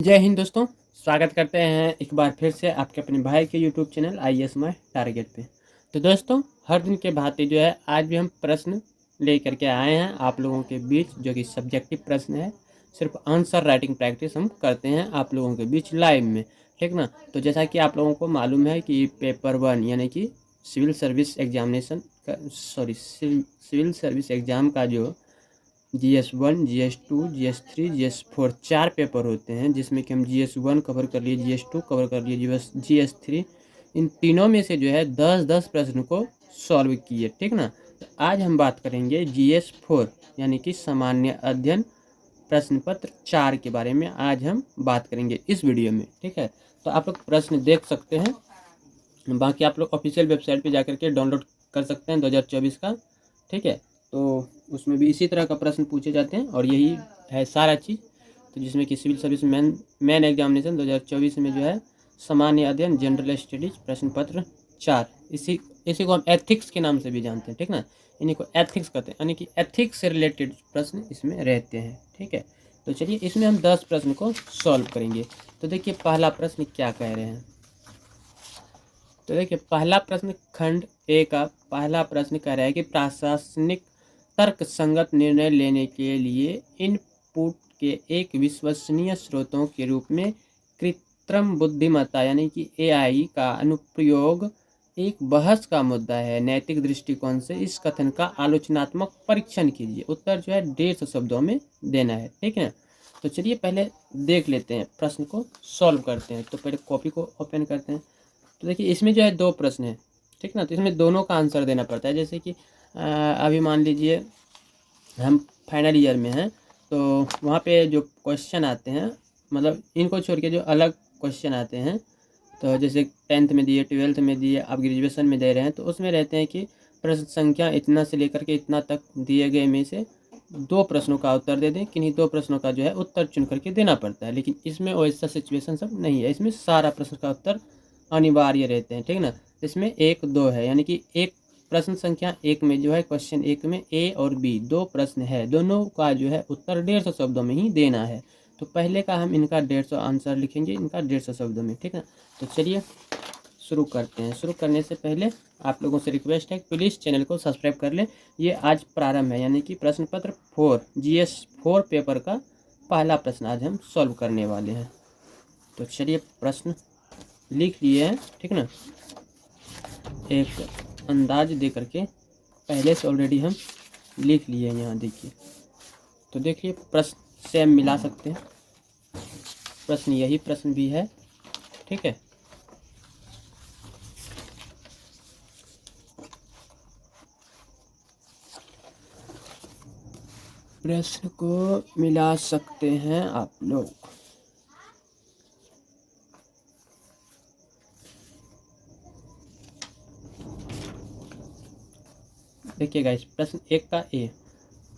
जय हिंद दोस्तों, स्वागत करते हैं एक बार फिर से आपके अपने भाई के YouTube channel IAS my target पे। तो दोस्तों, हर दिन के भांति जो है आज भी हम प्रश्न लेकर के आए हैं आप लोगों के बीच, जो कि सब्जेक्टिव प्रश्न है। सिर्फ आंसर राइटिंग प्रैक्टिस हम करते हैं आप लोगों के बीच लाइव में, ठीक ना। तो जैसा कि आप लोगों को मालूम है कि पेपर 1 यानी कि सिविल सर्विस एग्जामिनेशन का सिविल सर्विस एग्ज़ाम का जो GS1, GS2, GS3, GS4 4 paper होते हैं, जिसमें कि हम GS1 कवर कर लिए, GS2 कवर कर लिए, GS3। इन तीनों में से जो है 10-10 प्रश्न को सॉल्व किए, ठीक ना। तो आज हम बात करेंगे GS4 यानी कि सामान्य अध्ययन प्रश्न पत्र 4 के बारे में आज हम बात करेंगे इस वीडियो में, ठीक है। तो आप लोग प्रश्न देख सकते हैं, बाकी आप लोग ऑफिशियल वेबसाइट पे जाकर के डाउनलोड कर सकते हैं 2024 का, ठीक है। तो उसमें भी इसी तरह का प्रश्न पूछे जाते हैं और यही है सारा चीज़। तो जिसमें कि सिविल सर्विस मेन एग्जामिनेशन 2024 में जो है सामान्य अध्ययन जनरल स्टडीज प्रश्न पत्र 4, इसी को हम एथिक्स के नाम से भी जानते हैं, ठीक ना। इन्हीं को एथिक्स कहते हैं, यानी कि एथिक्स से रिलेटेड प्रश्न इसमें रहते हैं, ठीक है। तो चलिए इसमें हम 10 प्रश्न को सॉल्व करेंगे। तो देखिए पहला प्रश्न क्या कह रहे हैं। तो देखिए पहला प्रश्न खंड ए का पहला प्रश्न कह रहा है कि प्रशासनिक तर्क संगत निर्णय लेने के लिए इनपुट के एक विश्वसनीय स्रोतों के रूप में कृत्रिम बुद्धिमत्ता यानी कि AI का अनुप्रयोग एक बहस का मुद्दा है। नैतिक दृष्टिकोण से इस कथन का आलोचनात्मक परीक्षण कीजिए। उत्तर जो है 150 शब्दों में देना है, ठीक है। तो चलिए पहले देख लेते हैं, प्रश्न को सॉल्व करते हैं। तो पहले कॉपी को ओपन करते हैं। तो देखिए इसमें जो है 2 प्रश्न है, ठीक ना। तो इसमें दोनों का आंसर देना पड़ता है। जैसे कि अभी मान लीजिए हम फाइनल ईयर में हैं, तो वहाँ पे जो क्वेश्चन आते हैं, मतलब इनको छोड़ के जो अलग क्वेश्चन आते हैं, तो जैसे 10th में दिए, 12th में दिए, आप ग्रेजुएशन में दे रहे हैं, तो उसमें रहते हैं कि प्रश्न संख्या इतना से लेकर के इतना तक दिए गए में से 2 प्रश्नों का उत्तर दे दें, किन्हीं 2 प्रश्नों का जो है उत्तर चुन करके देना पड़ता है। लेकिन इसमें वैसा सिचुएशन सब नहीं है, इसमें सारा प्रश्न का उत्तर अनिवार्य रहते हैं, ठीक ना। इसमें 1-2 है, यानी कि एक प्रश्न संख्या 1 में जो है क्वेश्चन 1 में A और B 2 प्रश्न है, दोनों का जो है उत्तर 150 शब्दों में ही देना है। तो पहले का हम इनका 150 आंसर लिखेंगे, इनका 150 शब्दों में, ठीक है। तो चलिए शुरू करते हैं। शुरू करने से पहले आप लोगों से रिक्वेस्ट है कि प्लीज़ चैनल को सब्सक्राइब कर लें। ये आज प्रारंभ है, यानी कि प्रश्न पत्र 4 GS4 पेपर का पहला प्रश्न आज हम सॉल्व करने वाले हैं। तो चलिए प्रश्न लिख लिए हैं, ठीक ना। एक अंदाज दे करके पहले से ऑलरेडी हम लिख लिए हैं, यहाँ देखिए। तो देखिए प्रश्न से हम मिला सकते हैं, प्रश्न यही प्रश्न भी है, ठीक है। प्रश्न को मिला सकते हैं आप लोग। देखिए गाइस, प्रश्न 1 का A,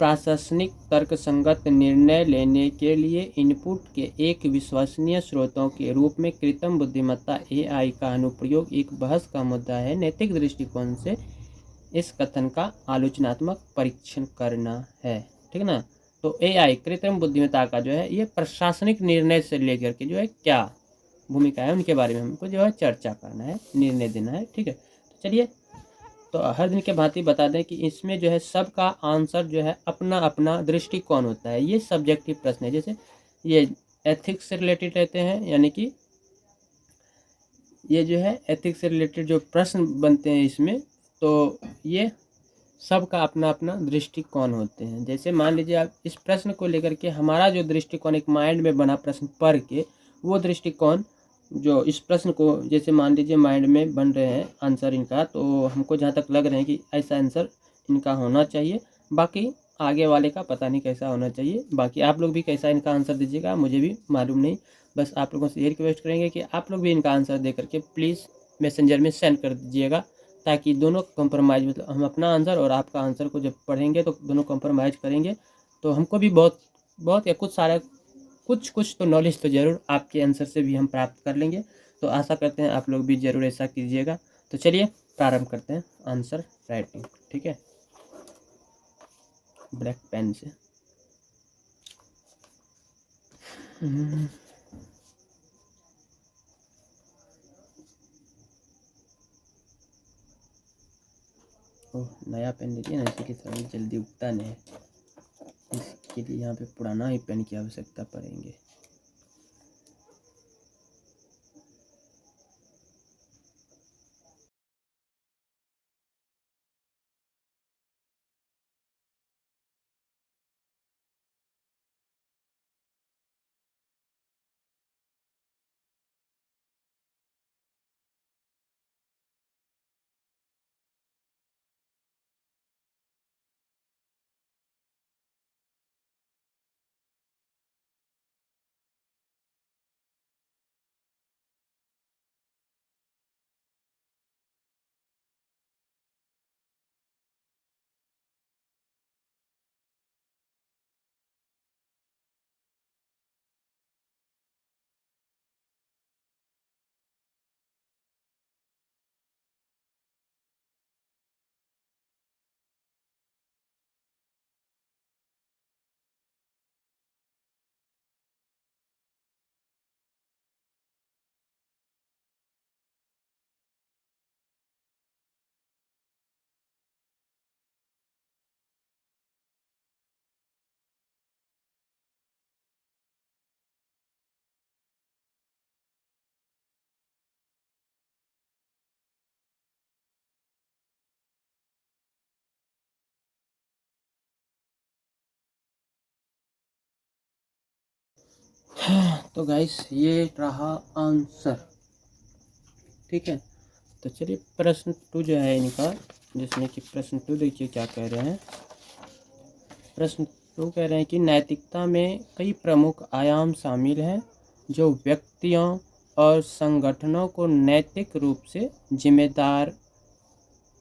प्रशासनिक तर्कसंगत निर्णय लेने के लिए इनपुट के एक विश्वसनीय स्रोतों के रूप में कृत्रिम बुद्धिमत्ता AI का अनुप्रयोग एक बहस का मुद्दा है। नैतिक दृष्टिकोण से इस कथन का आलोचनात्मक परीक्षण करना है, ठीक ना। तो AI कृत्रिम बुद्धिमत्ता का जो है ये प्रशासनिक निर्णय से लेकर के जो है क्या भूमिका है, उनके बारे में हमको जो है चर्चा करना है, निर्णय देना है, ठीक है। तो चलिए, तो हर दिन के भांति बता दें कि इसमें जो है सबका आंसर जो है अपना अपना दृष्टिकोण होता है। ये सब्जेक्टिव प्रश्न है, जैसे ये एथिक्स से रिलेटेड रहते हैं, यानी कि ये जो है एथिक्स से रिलेटेड जो प्रश्न बनते हैं इसमें, तो ये सबका अपना अपना दृष्टिकोण होते हैं। जैसे मान लीजिए आप इस प्रश्न को लेकर के हमारा जो दृष्टिकोण एक माइंड में बना प्रश्न पढ़ के, वो दृष्टिकोण जो इस प्रश्न को जैसे मान लीजिए माइंड में बन रहे हैं आंसर इनका, तो हमको जहाँ तक लग रहे हैं कि ऐसा आंसर इनका होना चाहिए। बाकी आगे वाले का पता नहीं कैसा होना चाहिए, बाकी आप लोग भी कैसा इनका आंसर दीजिएगा मुझे भी मालूम नहीं। बस आप लोगों से ये रिक्वेस्ट करेंगे कि आप लोग भी इनका आंसर दे करके प्लीज़ मैसेंजर में सेंड कर दीजिएगा, ताकि दोनों कंप्रोमाइज़, मतलब हम अपना आंसर और आपका आंसर को जब पढ़ेंगे तो दोनों कंप्रोमाइज़ करेंगे, तो हमको भी बहुत बहुत या कुछ सारा कुछ तो नॉलेज तो ज़रूर आपके आंसर से भी हम प्राप्त कर लेंगे। तो आशा करते हैं आप लोग भी ज़रूर ऐसा कीजिएगा। तो चलिए प्रारंभ करते हैं आंसर राइटिंग, ठीक है, ब्लैक पेन से। ओह, नया पेन ले लिया ना, इसी के साथ जल्दी उगता नहीं है, इसके लिए यहाँ पे पुराना ही पेन की आवश्यकता पड़ेंगे। तो गाइस ये रहा आंसर, ठीक है। तो चलिए प्रश्न 2 जो है इनका, जिसमें कि प्रश्न 2 देखिए क्या कह रहे हैं। प्रश्न 2 कह रहे हैं कि नैतिकता में कई प्रमुख आयाम शामिल हैं जो व्यक्तियों और संगठनों को नैतिक रूप से जिम्मेदार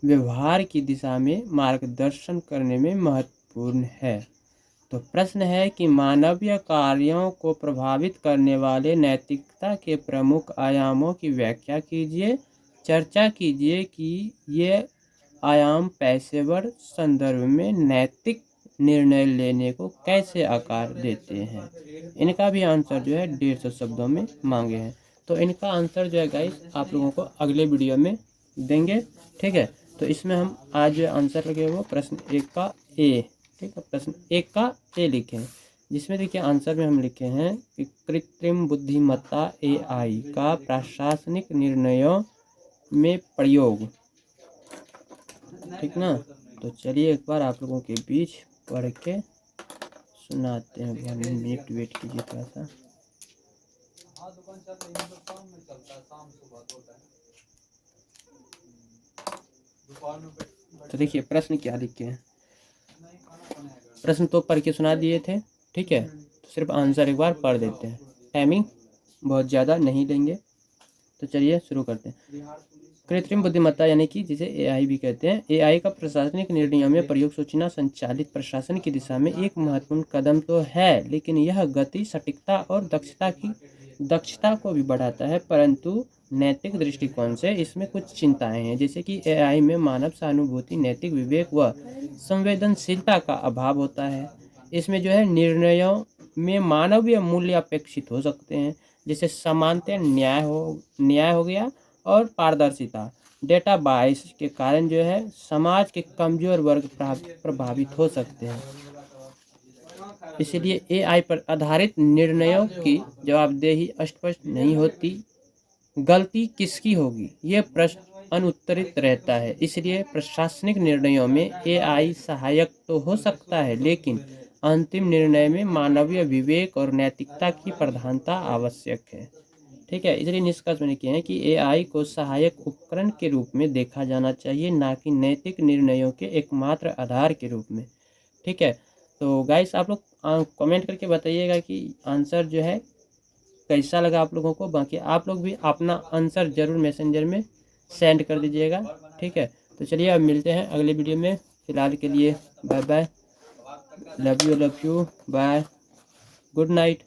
व्यवहार की दिशा में मार्गदर्शन करने में महत्वपूर्ण है। तो प्रश्न है कि मानवीय कार्यों को प्रभावित करने वाले नैतिकता के प्रमुख आयामों की व्याख्या कीजिए। चर्चा कीजिए कि ये आयाम पेशेवर संदर्भ में नैतिक निर्णय लेने को कैसे आकार देते हैं। इनका भी आंसर जो है 150 शब्दों में मांगे हैं। तो इनका आंसर जो है गाइस आप लोगों को अगले वीडियो में देंगे, ठीक है। तो इसमें हम आज जो आंसर लगे वो प्रश्न 1 का ए, ठीक है, प्रश्न 1 का ए लिखे हैं, जिसमें देखिए आंसर में हम लिखे हैं कि कृत्रिम बुद्धिमत्ता AI का प्रशासनिक निर्णयों में प्रयोग, ठीक ना। तो चलिए एक बार आप लोगों के बीच पढ़ के सुनाते हैं। 1 मिनट वेट कीजिए थोड़ा सा। तो देखिए प्रश्न क्या लिखे हैं, प्रश्न तो पढ़ के सुना दिए थे, ठीक है। तो सिर्फ आंसर एक बार पढ़ देते हैं, टाइमिंग बहुत ज़्यादा नहीं लेंगे। तो चलिए शुरू करते हैं। कृत्रिम बुद्धिमत्ता यानी कि जिसे AI भी कहते हैं, AI का प्रशासनिक निर्णयों में प्रयोग सूचना संचालित प्रशासन की दिशा में एक महत्वपूर्ण कदम तो है, लेकिन यह गति, सटीकता और दक्षता को भी बढ़ाता है। परंतु नैतिक दृष्टिकोण से इसमें कुछ चिंताएं हैं, जैसे कि AI में मानव सहानुभूति, नैतिक विवेक व संवेदनशीलता का अभाव होता है। इसमें जो है निर्णयों में मानवीय मूल्य अपेक्षित हो सकते हैं, जैसे समानता, न्याय हो गया और पारदर्शिता। डेटा बायस के कारण जो है समाज के कमजोर वर्ग प्रभावित हो सकते हैं। इसलिए AI पर आधारित निर्णयों की जवाबदेही स्पष्ट नहीं होती। गलती किसकी होगी, ये प्रश्न अनुत्तरित रहता है। इसलिए प्रशासनिक निर्णयों में AI सहायक तो हो सकता है, लेकिन अंतिम निर्णय में मानवीय विवेक और नैतिकता की प्रधानता आवश्यक है, ठीक है। इसलिए निष्कर्ष में किए हैं कि AI को सहायक उपकरण के रूप में देखा जाना चाहिए, ना कि नैतिक निर्णयों के एकमात्र आधार के रूप में, ठीक है। तो गाइस आप लोग कमेंट करके बताइएगा कि आंसर जो है कैसा लगा आप लोगों को। बाकी आप लोग भी अपना आंसर ज़रूर मैसेंजर में सेंड कर दीजिएगा, ठीक है। तो चलिए अब मिलते हैं अगले वीडियो में। फ़िलहाल के लिए bye bye, love you bye, good night.